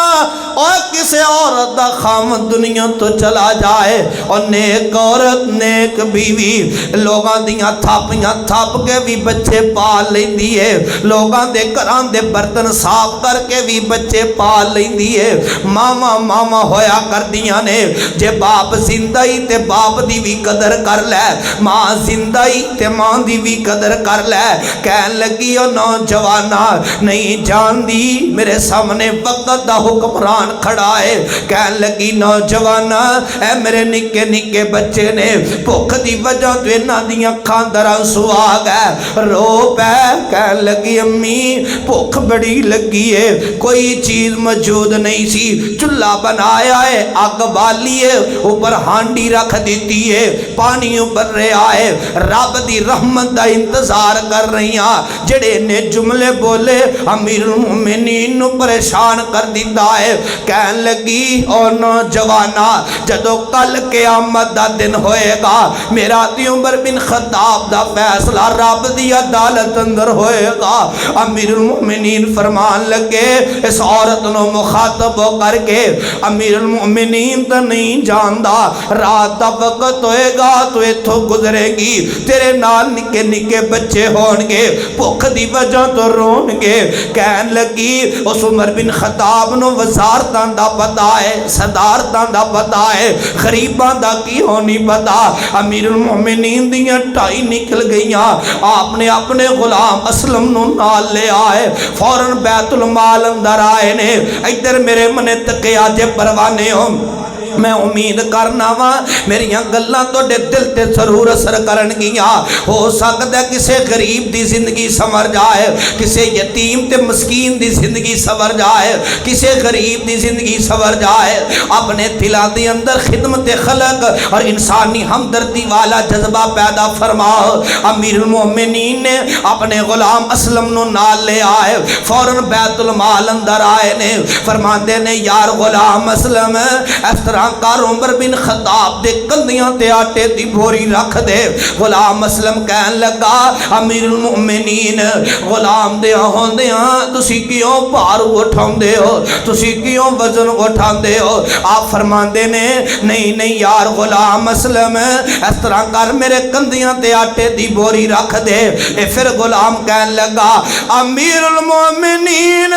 اور کسے عورت دا خام دنیا تو چلا جائے اور نیک عورت نیک بیوی لوگاں دیاں تھاپیاں تھاپ کے بھی بچے پال لیندی ہے، لوگاں دے گھراں دے برتن صاف کر کے بھی بچے پال لیندی ہے، ماما ماما ہویا کردیاں نے۔ جے باپ زندہ ہی تے باپ دی بھی قدر کر لے، ماں زندہ ہی تے ماں دی بھی قدر کر لے۔ کہن لگی او نوجوانا نہیں جان دی میرے سامنے وقت دا حکمران کھڑا ہے۔ کہن لگی نوجوانا اے میرے نکے نکے بچے نے بھوک دی وجہ تو انہاں دی اکھاں در آنسو آ گئے، رو پے۔ کہن لگی امی بھوک بڑی لگی ہے، کوئی چیز موجود نہیں سی، چولہا بنایا ہے، آگ بالی ہے، اوپر ہانڈی رکھ دیتی ہے، پانی اوپر رہا ہے، رب دی رحمت دا انتظار کر رہی ہاں۔ جڑے نے جملے بولے امیر المومنین نو پریشان کر دیتا ہے۔ کہن لگی او نوجوانا جدو کل قیامت دا دن ہوئے گا میرا تی عمر بن خطاب دا فیصلہ رب دی عدالت اندر ہوئے گا۔ امیر المومنین فرمان لگے اس عورت نو مخاطب کر کے امیر المومنین تا نہیں جاندہ رات دا وقت ہوئے گا تو ایتھو گزرے گی، تیرے نال نکے نکے بچے ہونگے، بھوک دی وجہ تو رونگے۔ کہن لگی اس عمر بن خطاب نو وزارتاں دا پتا ہے، صدارتاں دا پتا ہے، غریباں دا کی ہونی پتا۔ امیر المومنین دیاں ٹائی نکل گئیاں، آپ نے اپنے غلام اسلم نو نال لے آئے، فوراں بیت المال اندر آئے نے۔ ادھر میرے منے تکیا جے پروانے ہوں، میں امید کرنا وا میریاں گلاں توڑے دل تے ضرور اثر کرن گیاں۔ ہو سکتا ہے کسے غریب دی زندگی سمر جائے، کسے یتیم تے مسکین دی زندگی سمر جائے، کسے غریب دی زندگی سمر جائے۔ اپنے دلان دی اندر خدمت خلق اور انسانی ہمدردی والا جذبہ پیدا فرماؤ۔ امیر المومنین نے اپنے غلام اسلم نو نال لے آئے، فوراں بیت المال اندر آئے نے، فرماندے نے یار غلام اسلم اس طرح کار عمر بن خطاب دے کندیاں تے آٹے دی بھوری رکھ دے۔ غلام اسلم کہن لگا امیر المؤمنین غلام دے ہوندیاں تسی کیوں بھار اٹھاندے ہو، تسی کیوں وزن اٹھاندے ہو؟ آپ فرماندے نے نہیں نہیں یار غلام اسلم اس طرح کر میرے کندیاں تے آٹے دی بھوری رکھ دے۔ پھر غلام کہن لگا امیر المؤمنین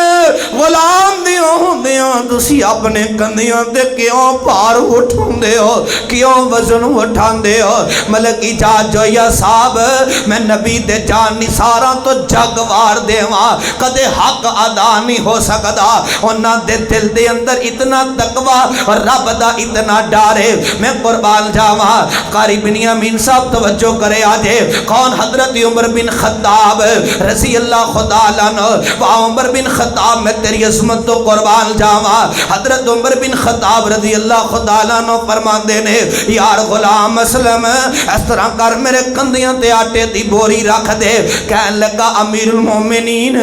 غلام دے ہوندیاں تسی اپنے کندیاں تے کیوں بھار اٹھاندے ہو، کیوں وزن اٹھاندے ہو؟ ملکی جات جو یا صاحب میں نبی دے جان نثاراں تو جگ وار دیواں کدے حق ادا نہیں ہو سکدا، انہاں دے دل دے اندر اتنا تقوی اور رب دا اتنا ڈر ہے۔ میں قربان جاواں، قاری بن یمین صاحب توجہ کرے آجے، کون؟ حضرت عمر بن خطاب رضی اللہ خدا عنہ۔ عمر بن خطاب میں تیری عظمت تو قربان جاواں، حضرت عمر بن خطاب رضی اللہ خدا عنہ فرماندے نے یار غلام اسلم اس طرح کر میرے کندیاں تے آٹے دی بوری رکھ دے۔ کہن لگا امیر المومنین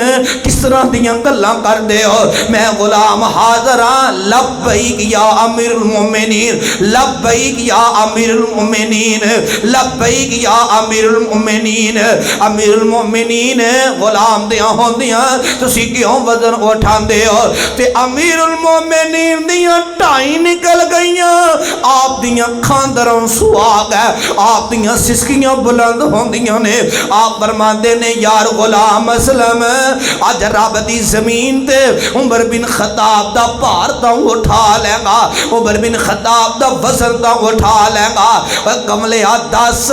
کس طرح دیاں گلاں کر دے ہو؟ میں غلام حاضر ہاں، لبیک یا امیر المومنین، لبیک یا امیر المومنین، لبیک یا امیر المومنین۔ امیر المومنین غلام دیاں ہوندیاں تسی کیوں وزن اٹھاندے ہو؟ تے امیر المومنین دیاں ٹائی نکل گئیاں، آپ دیاں کھاندروں سواگ ہے، آپ دیاں سسکیاں بلند ہوندیاں نے۔ آپ فرماندے نے یار غلام اسلم اج رب دی زمین تے عمر بن خطاب دا بھار تاں اٹھا لے گا، عمر بن خطاب دا وزن تاں اٹھا لے گا۔ کملیا دس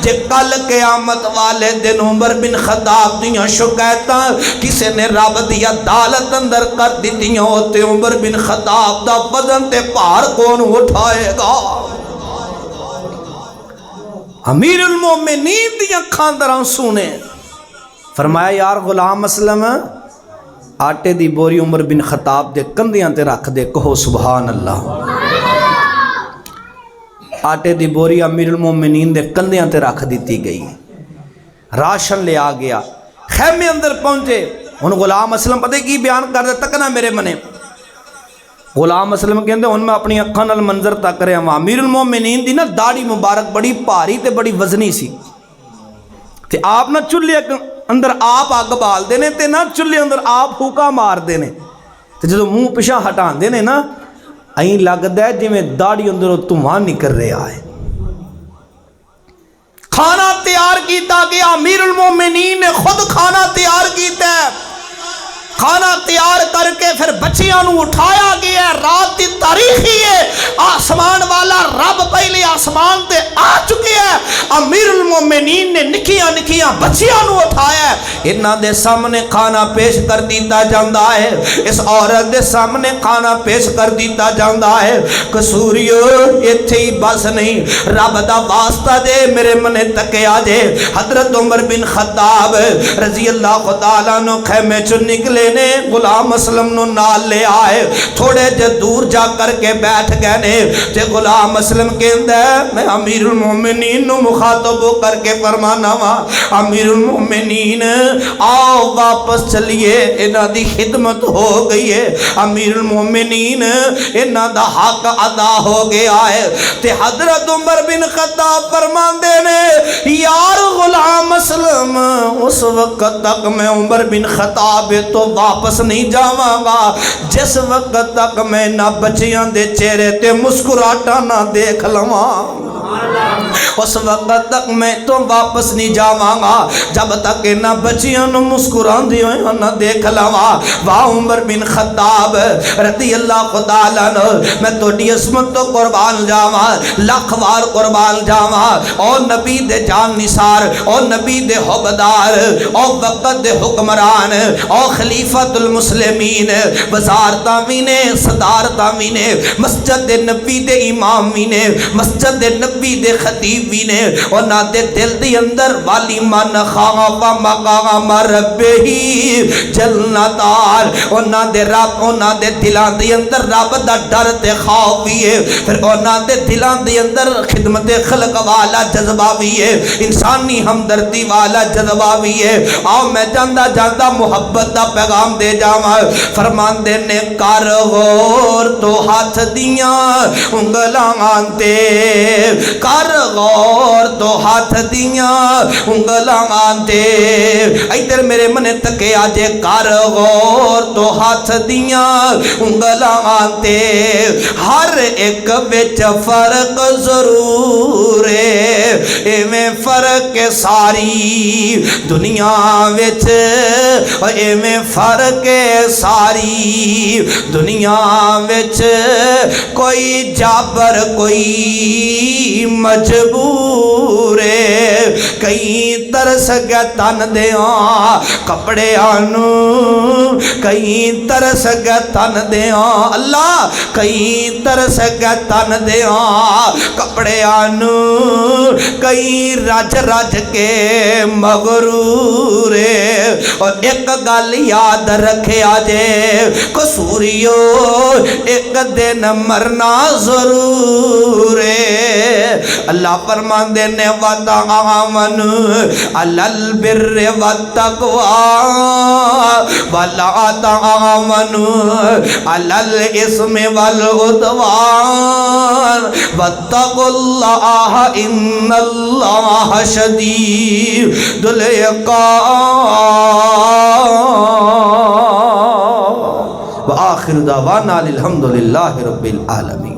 جے کل قیامت والے دن عمر بن خطاب دیاں شکایتاں کسے نے رب دی عدالت اندر کر دیتیاں ہوتے، عمر بن خطاب دا وزن تے بھار کون اٹھائے گا؟ امیر المومنین دیاں کھاندراں سونے فرمایا یار غلام اسلم آٹے دی بوری عمر بن خطاب دے کندیاں تے رکھ دے، کہو سبحان اللہ۔ آٹے دی بوری امیر المومنین دے کندیاں تے رکھ دیتی گئی، راشن لے آ گیا، خیمے اندر پہنچے۔ ان غلام اسلم پتہ کی بیان کر دے تک نہ میرے منے، غلام اسلم کہندے ان میں اپنی اکھاں نال منظر تک رہا ہوں۔ امیر المومنین دی نا داڑھی مبارک بڑی بھاری تے بڑی وزنی سی، تے آپ نا چولہے اندر آپ اگ بال دینے تے نا چولہے اندر آپ پھوکا مار دینے، تے جدو منہ پیچھے ہٹا دینے نا این لگدا ہے جویں داڑھی اندر دھواں نکل رہا ہے۔ کھانا تیار کیتا گیا، امیر المومنین نے خود کھانا تیار کیتا ہے، کھانا تیار کر کے پھر بچیاں نو اٹھایا گیا ہے۔ رات دی تاریخی ہے، آسمان والا رب پہلے آسمان تے آ چکے ہے، امیر المومنین نے نکیاں نکیاں بچیاں نو اٹھایا ہے، انہاں دے سامنے کھانا پیش کر دیتا جاندہ ہے، اس عورت دے سامنے کھانا پیش کر دیتا جاندہ ہے۔ قصوریو ایتھے ہی بس نہیں، رب دا واسطہ دے میرے منے تکے آجے۔ حضرت عمر بن خطاب رضی اللہ تعالیٰ عنہ خیمے چو نکلے نے، غلام اسلم نو نال لے آئے، تھوڑے جے دور جا کر کے بیٹھ گئے نے، تے غلام اسلم کہندہ ہے میں امیر المومنین نو مخاطب کر کے فرمانا وا، امیر المومنین آؤ واپس چلیے، انہاں دی خدمت ہو گئی ہے، امیر المومنین انہاں دا حق ادا ہو گیا ہے۔ تے حضرت عمر بن خطاب فرماندے نے یار غلام اسلم اس وقت تک میں عمر بن خطاب تو واپس نہیں جاواں گا جس وقت تک میں نہ بچیاں دے چہرے تے مسکراہٹاں نہ دیکھ لواں، اس وقت تک میں تو واپس نہیں جاواں گا جب تک نہ بچیاں نو مسکراندی ہوئے نہ دیکھ لواں۔ واہ عمر بن خطاب رضی اللہ تعالیٰ عنہ، میں توڑی عظمت تو قربان جاواں، لاکھ وار قربان جاواں، او نبی دے جان نثار، او نبی دے حبدار، او وقت دے حکمران، او خلیفۃ المسلمین، وزارتاں وی نے، صدارتاں وی نے، مسجد دے نبی دے امام وی نے، مسجد دے نبی دے خطیب بھی نے، اور نہ دے دل دی اندر والی من خواہ و مقام ربہی جلنتار، اور نہ دے رب، اور نہ دے دلان دی اندر رب دا ڈر تے خوف بھی ہے، پھر اور نہ دے دلان دی اندر خدمت خلق والا جذبہ بھی ہے، انسانی ہمدردی والا جذبہ بھی ہے۔ آؤ میں جاندہ جاندہ محبت دا پیغام دے جاواں، فرماندے نے کر غور تو ہاتھ دیاں انگلاں تے، کر کر غور تو ہاتھ دیاں انگلاں تے ادھر میرے من تکے آجے کر غور تو ہاتھ دیاں انگلاں تے ہر ایک وچ فرق ضرور ہے ایویں فرق ساری دنیا وچ ایویں فرق ساری دنیا وچ کوئی جابر کوئی مجبور ہے کئی ترس گیا تن دیاں کپڑے آنو کئی ترس گیا تن دیاں اللہ کئی ترس گیا تن دیاں کپڑے آنو کئی رج رج کے مغرور ہے اور ایک گل یاد رکھے آجے قصوریو ایک دن مرنا ضرور ہے اللہ فرمان دینے وَتَعَاوَنُوا عَلَى الْبِرِّ وَالتَّقْوَى وَلَا تَعَاوَنُوا عَلَى الْإِثْمِ وَالْعُدْوَانِ وَاتَّقُوا اللَّهَ إِنَّ اللَّهَ شَدِيدُ الْعِقَابِ وآخر دعوانا الحمد للہ رب العالمین.